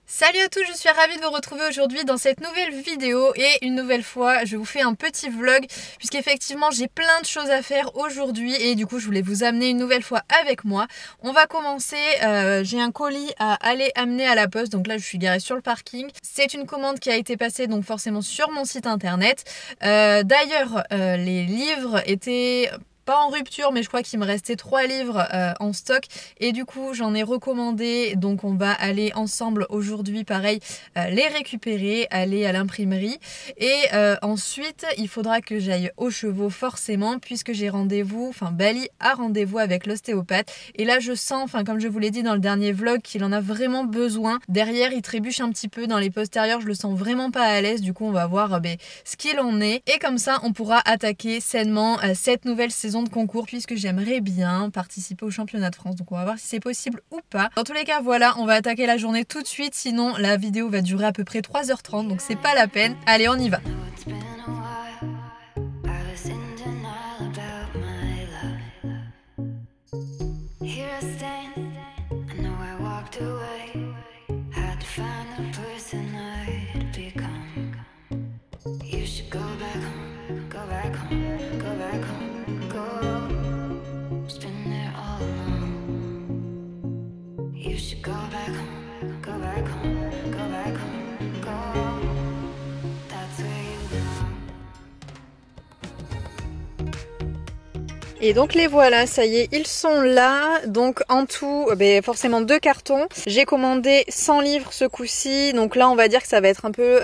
Salut à tous, je suis ravie de vous retrouver aujourd'hui dans cette nouvelle vidéo et une nouvelle fois je vous fais un petit vlog puisqu'effectivement j'ai plein de choses à faire aujourd'hui et du coup je voulais vous amener une nouvelle fois avec moi. On va commencer, j'ai un colis à aller amener à la poste, donc là je suis garée sur le parking. C'est une commande qui a été passée donc forcément sur mon site internet. D'ailleurs les livres étaient pas en rupture, mais je crois qu'il me restait 3 livres en stock et du coup j'en ai recommandé, donc on va aller ensemble aujourd'hui pareil les récupérer, aller à l'imprimerie et ensuite il faudra que j'aille aux chevaux forcément puisque j'ai rendez-vous, enfin Bali a rendez-vous avec l'ostéopathe et là je sens, enfin comme je vous l'ai dit dans le dernier vlog, qu'il en a vraiment besoin. Derrière il trébuche un petit peu dans les postérieurs, je le sens vraiment pas à l'aise, du coup on va voir ce qu'il en est et comme ça on pourra attaquer sainement cette nouvelle saison de concours puisque j'aimerais bien participer au championnat de France, donc on va voir si c'est possible ou pas. Dans tous les cas voilà, on va attaquer la journée tout de suite, sinon la vidéo va durer à peu près 3h30 donc c'est pas la peine. Allez, on y va. Et donc les voilà, ça y est, ils sont là. Donc en tout, forcément 2 cartons. J'ai commandé 100 livres ce coup-ci. Donc là, on va dire que ça va être un peu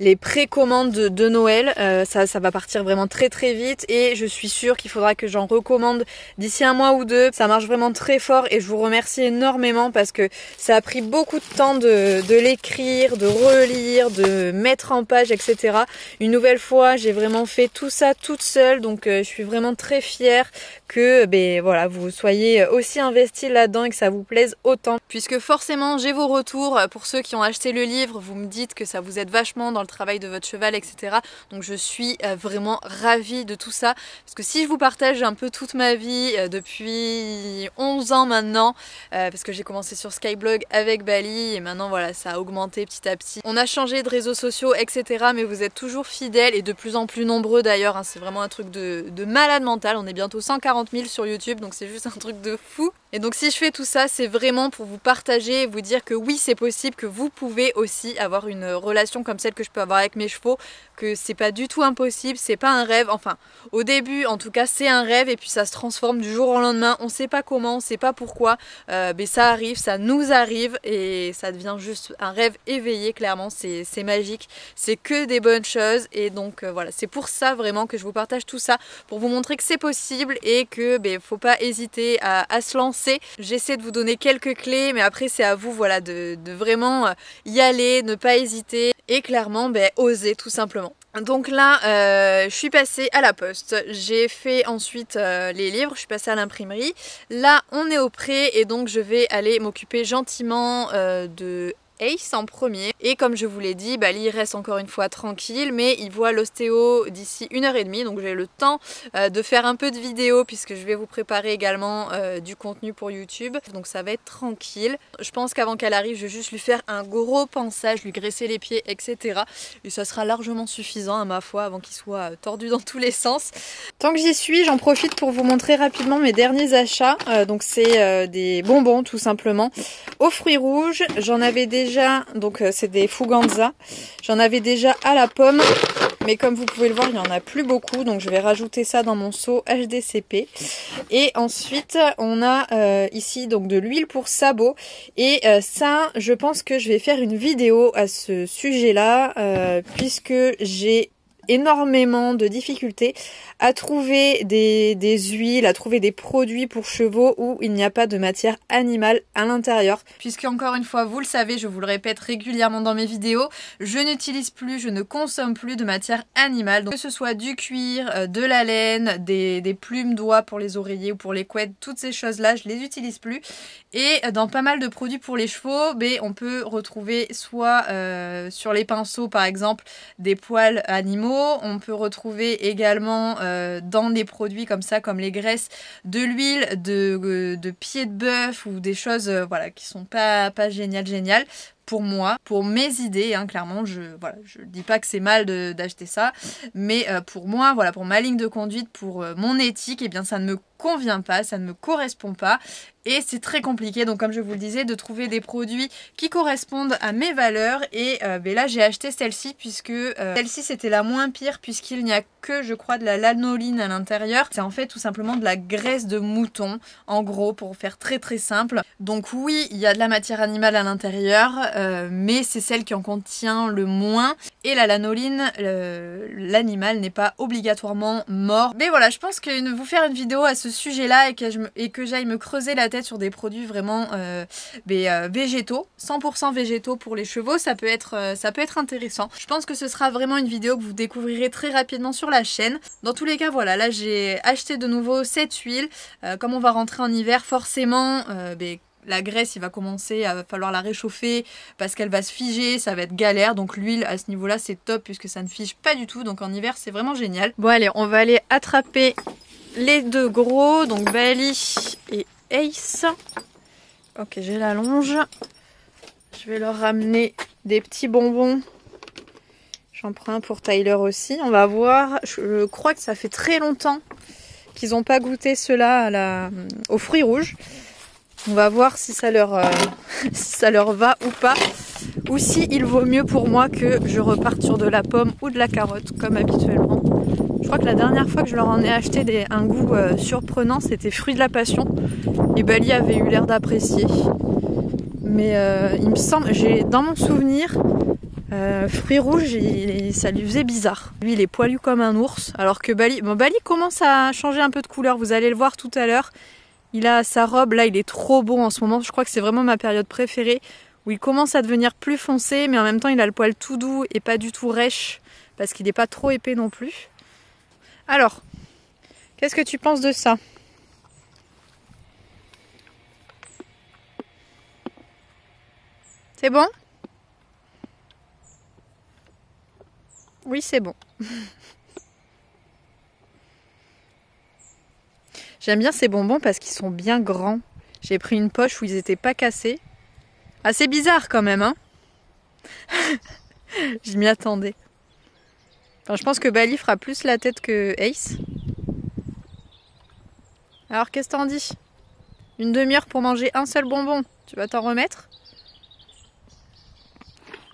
les précommandes de Noël. Ça va partir vraiment très très vite. Et je suis sûre qu'il faudra que j'en recommande d'ici 1 mois ou 2. Ça marche vraiment très fort et je vous remercie énormément parce que ça a pris beaucoup de temps de l'écrire, de relire, de mettre en page, etc. Une nouvelle fois, j'ai vraiment fait tout ça toute seule. Donc je suis vraiment très fière que voilà, vous soyez aussi investis là-dedans et que ça vous plaise autant. Puisque forcément, j'ai vos retours. Pour ceux qui ont acheté le livre, vous me dites que ça vous aide vachement dans le travail de votre cheval, etc. Donc je suis vraiment ravie de tout ça. Parce que si je vous partage un peu toute ma vie depuis 11 ans maintenant, parce que j'ai commencé sur Skyblog avec Bali et maintenant voilà, ça a augmenté petit à petit. On a changé de réseaux sociaux, etc. Mais vous êtes toujours fidèles et de plus en plus nombreux d'ailleurs. Hein, c'est vraiment un truc de malade mental. On est bientôt 140 000 sur YouTube, donc c'est juste un truc de fou. Et donc si je fais tout ça, c'est vraiment pour vous partager et vous dire que oui, c'est possible, que vous pouvez aussi avoir une relation comme celle que je peux avoir avec mes chevaux, que c'est pas du tout impossible, c'est pas un rêve. Enfin, au début, en tout cas, c'est un rêve et puis ça se transforme du jour au lendemain. On sait pas comment, on sait pas pourquoi, mais ça arrive, ça nous arrive et ça devient juste un rêve éveillé, clairement. C'est magique, c'est que des bonnes choses et donc voilà, c'est pour ça vraiment que je vous partage tout ça, pour vous montrer que c'est possible et que faut pas hésiter à se lancer. J'essaie de vous donner quelques clés, mais après c'est à vous voilà, de vraiment y aller, ne pas hésiter et clairement oser tout simplement. Donc là, je suis passée à la poste, j'ai fait ensuite les livres, je suis passée à l'imprimerie. Là, on est au prêt et donc je vais aller m'occuper gentiment de Ace en premier. Et comme je vous l'ai dit, Bali reste encore une fois tranquille, mais il voit l'ostéo d'ici 1h30, donc j'ai le temps de faire un peu de vidéo puisque je vais vous préparer également du contenu pour YouTube. Donc ça va être tranquille. Je pense qu'avant qu'elle arrive, je vais juste lui faire un gros pansage, lui graisser les pieds, etc. Et ça sera largement suffisant à ma foi avant qu'il soit tordu dans tous les sens. Tant que j'y suis, j'en profite pour vous montrer rapidement mes derniers achats. Donc c'est des bonbons tout simplement aux fruits rouges. J'en avais déjà, donc c'est des Fuganza. J'en avais déjà à la pomme, mais comme vous pouvez le voir, il n'y en a plus beaucoup. Donc je vais rajouter ça dans mon seau HDCP. Et ensuite, on a ici donc de l'huile pour sabots. Et ça, je pense que je vais faire une vidéo à ce sujet-là, puisque j'ai énormément de difficultés à trouver des huiles, à trouver des produits pour chevaux où il n'y a pas de matière animale à l'intérieur. Puisque encore une fois, vous le savez, je vous le répète régulièrement dans mes vidéos, je n'utilise plus, je ne consomme plus de matière animale. Donc que ce soit du cuir, de la laine, des plumes d'oie pour les oreillers ou pour les couettes, toutes ces choses-là, je les utilise plus. Et dans pas mal de produits pour les chevaux, on peut retrouver soit sur les pinceaux par exemple des poils animaux, on peut retrouver également dans des produits comme ça, comme les graisses, de l'huile, de pieds de bœuf ou des choses voilà, qui sont pas géniales. pour moi, pour mes idées, hein, clairement, je dis pas que c'est mal d'acheter ça, mais pour moi, voilà, pour ma ligne de conduite, pour mon éthique, eh bien ça ne me convient pas, ça ne me correspond pas et c'est très compliqué, donc comme je vous le disais, de trouver des produits qui correspondent à mes valeurs et ben là j'ai acheté celle-ci puisque celle-ci c'était la moins pire puisqu'il n'y a que je crois de la lanoline à l'intérieur. C'est en fait tout simplement de la graisse de mouton en gros pour faire très très simple. Donc oui il y a de la matière animale à l'intérieur mais c'est celle qui en contient le moins et la lanoline, l'animal n'est pas obligatoirement mort. Mais voilà, je pense que vous faire une vidéo à ce sujet là et que j'aille me creuser la tête sur des produits vraiment végétaux, 100% végétaux pour les chevaux, ça peut être intéressant. Je pense que ce sera vraiment une vidéo que vous découvrirez très rapidement sur la chaîne. Dans tous les cas voilà, là j'ai acheté de nouveau cette huile, comme on va rentrer en hiver forcément la graisse il va commencer à falloir la réchauffer parce qu'elle va se figer, ça va être galère, donc l'huile à ce niveau là c'est top puisque ça ne fige pas du tout, donc en hiver c'est vraiment génial. Bon allez, on va aller attraper les deux gros, donc Bali et Ace. Ok, j'ai la longe. Je vais leur ramener des petits bonbons. J'en prends un pour Tyler aussi. On va voir. Je crois que ça fait très longtemps qu'ils n'ont pas goûté cela aux fruits rouges. On va voir si ça leur va ou pas. Ou si il vaut mieux pour moi que je reparte sur de la pomme ou de la carotte comme habituellement. Je crois que la dernière fois que je leur en ai acheté un goût surprenant, c'était fruit de la passion. Et Bali avait eu l'air d'apprécier. Mais il me semble, dans mon souvenir, fruits rouges, ça lui faisait bizarre. Lui, il est poilu comme un ours, alors que Bali commence à changer un peu de couleur. Vous allez le voir tout à l'heure. Il a sa robe, là, il est trop beau en ce moment. Je crois que c'est vraiment ma période préférée, où il commence à devenir plus foncé, mais en même temps, il a le poil tout doux et pas du tout rêche, parce qu'il n'est pas trop épais non plus. Alors, qu'est-ce que tu penses de ça? C'est bon? Oui, c'est bon. J'aime bien ces bonbons parce qu'ils sont bien grands. J'ai pris une poche où ils n'étaient pas cassés. Assez bizarre quand même, hein? Je m'y attendais. Enfin, je pense que Bali fera plus la tête que Ace. Alors, qu'est-ce que t'en dis? Une demi-heure pour manger un seul bonbon. Tu vas t'en remettre?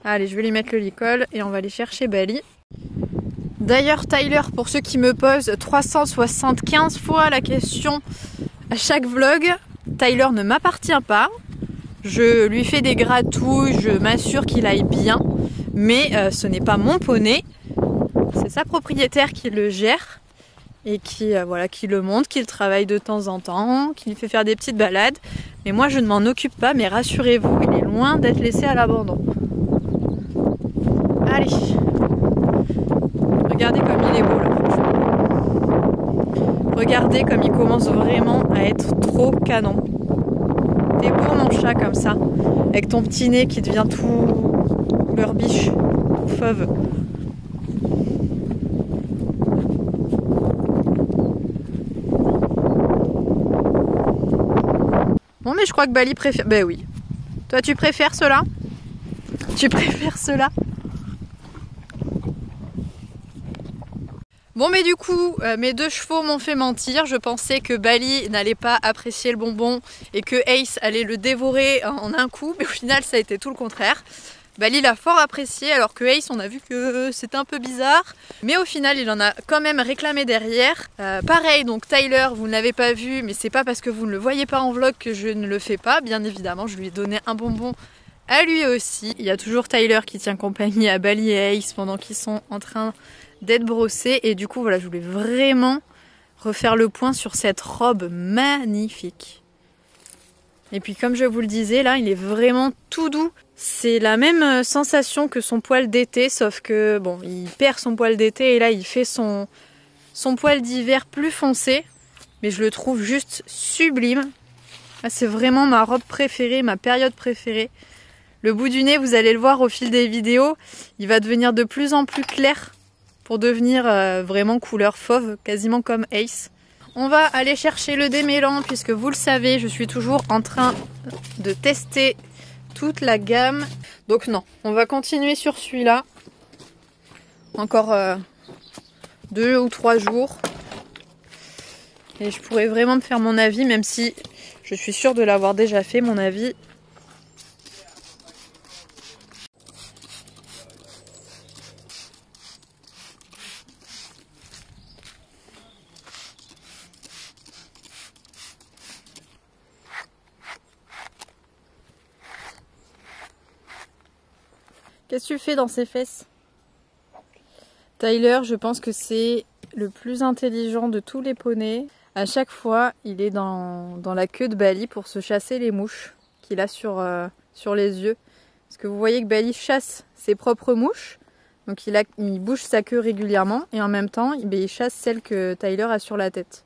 Allez, je vais lui mettre le licol et on va aller chercher Bali. D'ailleurs, Tyler, pour ceux qui me posent 375 fois la question à chaque vlog, Tyler ne m'appartient pas. Je lui fais des gratouilles, je m'assure qu'il aille bien. Mais ce n'est pas mon poney. C'est sa propriétaire qui le gère et qui le monte, qui le travaille de temps en temps, qui lui fait faire des petites balades. Mais moi je ne m'en occupe pas, mais rassurez-vous, il est loin d'être laissé à l'abandon. Allez, regardez comme il est beau là, franchement. Regardez comme il commence vraiment à être trop canon. T'es beau mon chat comme ça, avec ton petit nez qui devient tout couleur biche, tout fauve. Bon mais je crois que Bali préfère... Ben oui. Toi tu préfères cela? Tu préfères cela? Bon mais du coup, mes deux chevaux m'ont fait mentir. Je pensais que Bali n'allait pas apprécier le bonbon et que Ace allait le dévorer en un coup. Mais au final ça a été tout le contraire. Bali l'a fort apprécié alors que Ace on a vu que c'était un peu bizarre. Mais au final il en a quand même réclamé derrière. Pareil donc Tyler vous ne l'avez pas vu mais c'est pas parce que vous ne le voyez pas en vlog que je ne le fais pas. Bien évidemment je lui ai donné un bonbon à lui aussi. Il y a toujours Tyler qui tient compagnie à Bali et Ace pendant qu'ils sont en train d'être brossés. Et du coup voilà je voulais vraiment refaire le point sur cette robe magnifique. Et puis comme je vous le disais là il est vraiment tout doux. C'est la même sensation que son poil d'été, sauf que bon, il perd son poil d'été et là il fait son poil d'hiver plus foncé. Mais je le trouve juste sublime. C'est vraiment ma robe préférée, ma période préférée. Le bout du nez, vous allez le voir au fil des vidéos, il va devenir de plus en plus clair pour devenir vraiment couleur fauve, quasiment comme Ace. On va aller chercher le démêlant puisque vous le savez, je suis toujours en train de tester toute la gamme. Donc non, on va continuer sur celui-là. Encore 2 ou 3 jours. Et je pourrais vraiment me faire mon avis, même si je suis sûre de l'avoir déjà fait, mon avis. Qu'est-ce que tu fais dans ses fesses? Tyler, je pense que c'est le plus intelligent de tous les poneys. À chaque fois, il est dans la queue de Bali pour se chasser les mouches qu'il a sur les yeux. Parce que vous voyez que Bali chasse ses propres mouches. Donc il bouge sa queue régulièrement et en même temps, il chasse celle que Tyler a sur la tête.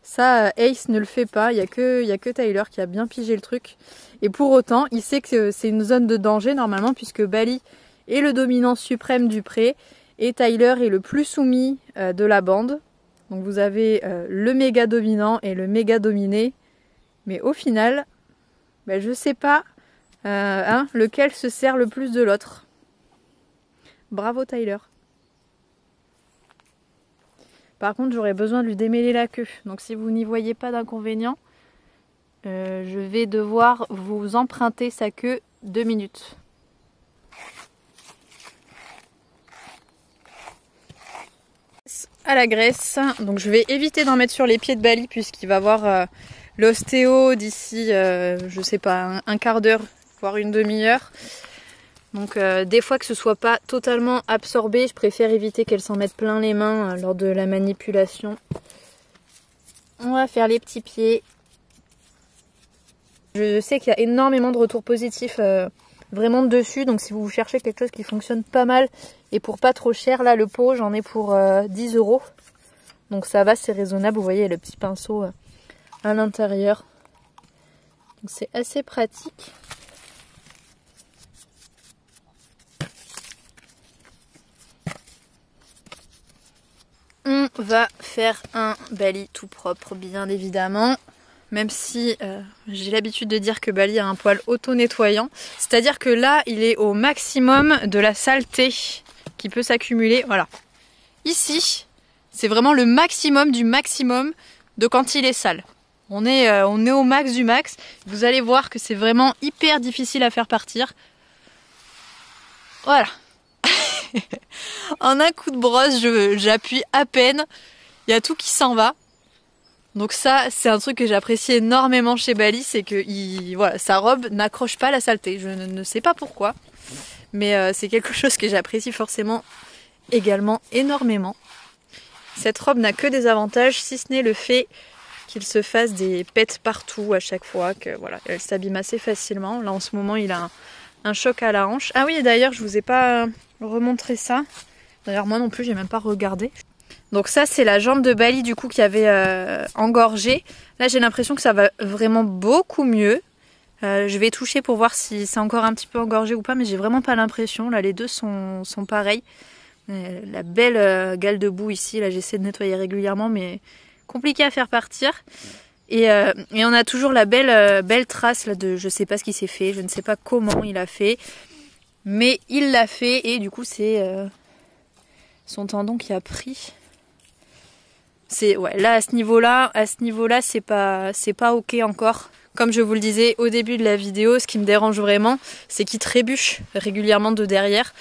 Ça, Ace ne le fait pas. Il y a que Tyler qui a bien pigé le truc. Et pour autant, il sait que c'est une zone de danger normalement puisque Bali est le dominant suprême du pré. Et Tyler est le plus soumis de la bande. Donc vous avez le méga dominant et le méga dominé. Mais au final, ben, je sais pas lequel se sert le plus de l'autre. Bravo Tyler. Par contre, j'aurais besoin de lui démêler la queue. Donc si vous n'y voyez pas d'inconvénient, je vais devoir vous emprunter sa queue 2 minutes. À la graisse, donc je vais éviter d'en mettre sur les pieds de Bali puisqu'il va avoir l'ostéo d'ici je sais pas un quart d'heure voire une demi-heure. Donc des fois que ce soit pas totalement absorbé, je préfère éviter qu'elle s'en mette plein les mains lors de la manipulation. On va faire les petits pieds. Je sais qu'il y a énormément de retours positifs vraiment dessus, donc si vous cherchez quelque chose qui fonctionne pas mal et pour pas trop cher, là le pot j'en ai pour 10 €. Donc ça va, c'est raisonnable, vous voyez le petit pinceau à l'intérieur. Donc c'est assez pratique. On va faire un Bali tout propre bien évidemment. Même si j'ai l'habitude de dire que Bali a un poil auto-nettoyant. C'est-à-dire que là, il est au maximum de la saleté qui peut s'accumuler. Voilà. Ici, c'est vraiment le maximum du maximum de quand il est sale. On est au max du max. Vous allez voir que c'est vraiment hyper difficile à faire partir. Voilà. En un coup de brosse, j'appuie à peine. Il y a tout qui s'en va. Donc ça, c'est un truc que j'apprécie énormément chez Bali, c'est que voilà, sa robe n'accroche pas la saleté. Je ne sais pas pourquoi, mais c'est quelque chose que j'apprécie forcément également énormément. Cette robe n'a que des avantages, si ce n'est le fait qu'il se fasse des pets partout à chaque fois, que voilà, elle s'abîme assez facilement. Là en ce moment, il a un choc à la hanche. Ah oui, d'ailleurs, je vous ai pas remontré ça. D'ailleurs, moi non plus, j'ai même pas regardé. Donc ça c'est la jambe de Bali du coup qui avait engorgé. Là j'ai l'impression que ça va vraiment beaucoup mieux. Je vais toucher pour voir si c'est encore un petit peu engorgé ou pas, mais j'ai vraiment pas l'impression. Là les deux sont pareils. La belle gale de boue ici, là j'essaie de nettoyer régulièrement mais compliqué à faire partir. Et on a toujours la belle trace là de je sais pas ce qu'il s'est fait, je ne sais pas comment il a fait. Mais il l'a fait et du coup c'est son tendon qui a pris. Ouais, là à ce niveau-là, c'est pas ok encore. Comme je vous le disais au début de la vidéo, ce qui me dérange vraiment, c'est qu'il trébuche régulièrement de derrière.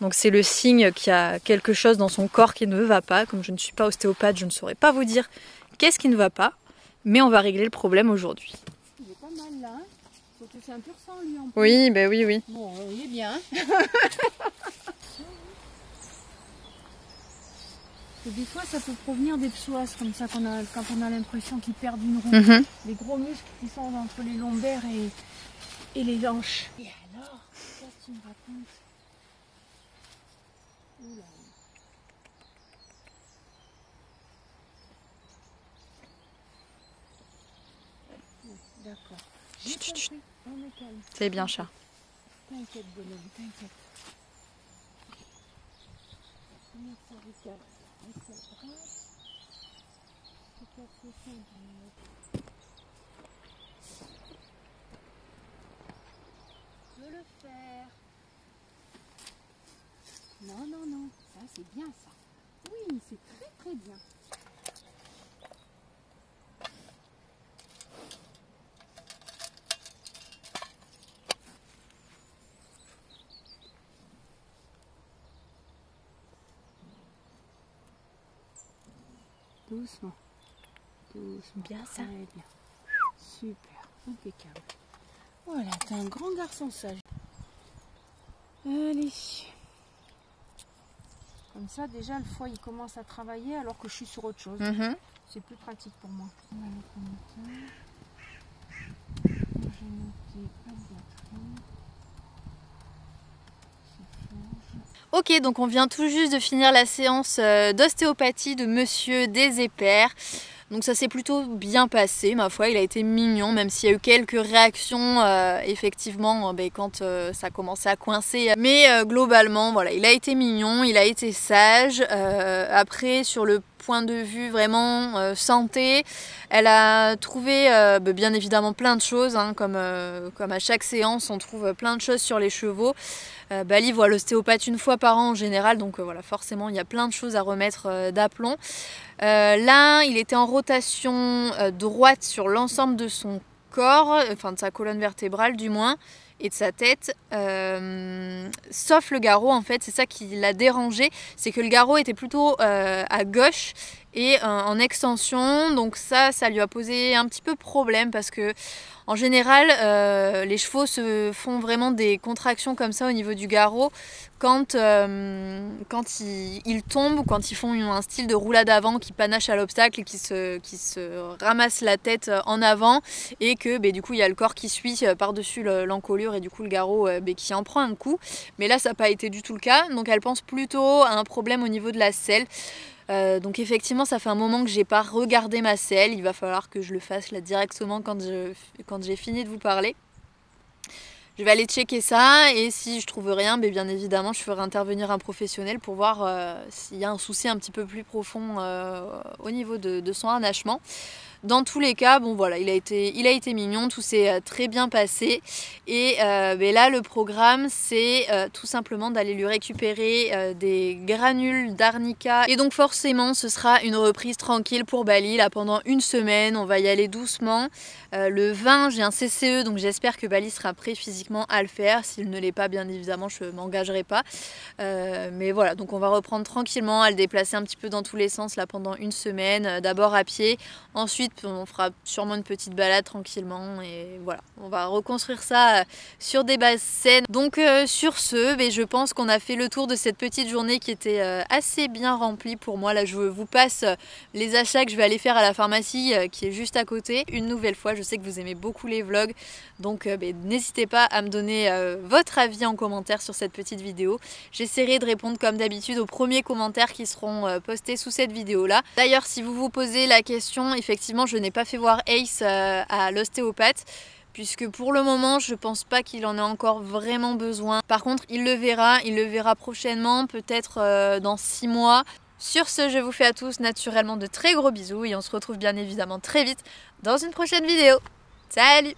Donc c'est le signe qu'il y a quelque chose dans son corps qui ne va pas. Comme je ne suis pas ostéopathe, je ne saurais pas vous dire qu'est-ce qui ne va pas. Mais on va régler le problème aujourd'hui. Il est pas mal là, hein. Surtout c'est un pur sang lui en plus. Oui, bah oui. Bon, il est bien. Et des fois, ça peut provenir des psoas comme ça quand on a l'impression qu'ils perdent une roue. Les gros muscles qui sont entre les lombaires et les hanches. Et alors, qu'est-ce que tu me racontes? Oula. D'accord. Chut. On est calme. C'est bien chat. T'inquiète bonhomme, t'inquiète. On est cervical. peut le faire. Non, non, non, ça c'est bien ça. Oui, c'est très très bien. Doucement. Doucement. Bien ça. Très bien. Super. Impeccable. Voilà, t'es un grand garçon sage. Allez. Comme ça, déjà, le foie, il commence à travailler alors que je suis sur autre chose. C'est plus pratique pour moi. On va mettre le moteur. J'ai noté pas de batterie. Ok, donc on vient tout juste de finir la séance d'ostéopathie de Monsieur Desépères. Donc ça s'est plutôt bien passé, ma foi, il a été mignon, même s'il y a eu quelques réactions effectivement quand ça commençait à coincer. Mais globalement, voilà, il a été mignon, il a été sage. Après, sur le point de vue vraiment santé, elle a trouvé bien évidemment plein de choses, hein, comme à chaque séance, on trouve plein de choses sur les chevaux. Bali voit l'ostéopathe une fois par an en général, donc voilà, forcément il y a plein de choses à remettre d'aplomb. Là, il était en rotation droite sur l'ensemble de son corps, enfin de sa colonne vertébrale du moins, et de sa tête, sauf le garrot en fait, c'est ça qui l'a dérangé, c'est que le garrot était plutôt à gauche et en extension, donc ça lui a posé un petit peu problème parce que en général, les chevaux se font vraiment des contractions comme ça au niveau du garrot quand ils tombent ou quand ils font un style de roulade avant qui panache à l'obstacle et qui se ramassent la tête en avant et que du coup il y a le corps qui suit par-dessus l'encolure et du coup le garrot qui en prend un coup. Mais là ça n'a pas été du tout le cas, donc elle pense plutôt à un problème au niveau de la selle. Donc effectivement ça fait un moment que j'ai pas regardé ma selle, il va falloir que je le fasse là directement quand j'ai fini de vous parler. Je vais aller checker ça et si je trouve rien, bien évidemment je ferai intervenir un professionnel pour voir s'il y a un souci un petit peu plus profond au niveau de son harnachement. Dans tous les cas, bon voilà, il a été mignon, tout s'est très bien passé. Et là, le programme, c'est tout simplement d'aller lui récupérer des granules d'arnica. Et donc forcément, ce sera une reprise tranquille pour Bali. Là, pendant une semaine, on va y aller doucement. Le 20, j'ai un CCE, donc j'espère que Bali sera prêt physiquement à le faire. S'il ne l'est pas, bien évidemment, je ne m'engagerai pas. Mais voilà, donc on va reprendre tranquillement à le déplacer un petit peu dans tous les sens là pendant une semaine. D'abord à pied, ensuite on fera sûrement une petite balade tranquillement et voilà, on va reconstruire ça sur des bases saines. Donc sur ce, je pense qu'on a fait le tour de cette petite journée qui était assez bien remplie pour moi. Là je vous passe les achats que je vais aller faire à la pharmacie qui est juste à côté. Une nouvelle fois, je sais que vous aimez beaucoup les vlogs, donc n'hésitez pas à me donner votre avis en commentaire sur cette petite vidéo. J'essaierai de répondre comme d'habitude aux premiers commentaires qui seront postés sous cette vidéo là. D'ailleurs si vous vous posez la question, effectivement je n'ai pas fait voir Ace à l'ostéopathe puisque pour le moment je pense pas qu'il en ait encore vraiment besoin. Par contre il le verra prochainement, peut-être dans 6 mois. Sur ce, je vous fais à tous naturellement de très gros bisous et on se retrouve bien évidemment très vite dans une prochaine vidéo. Salut!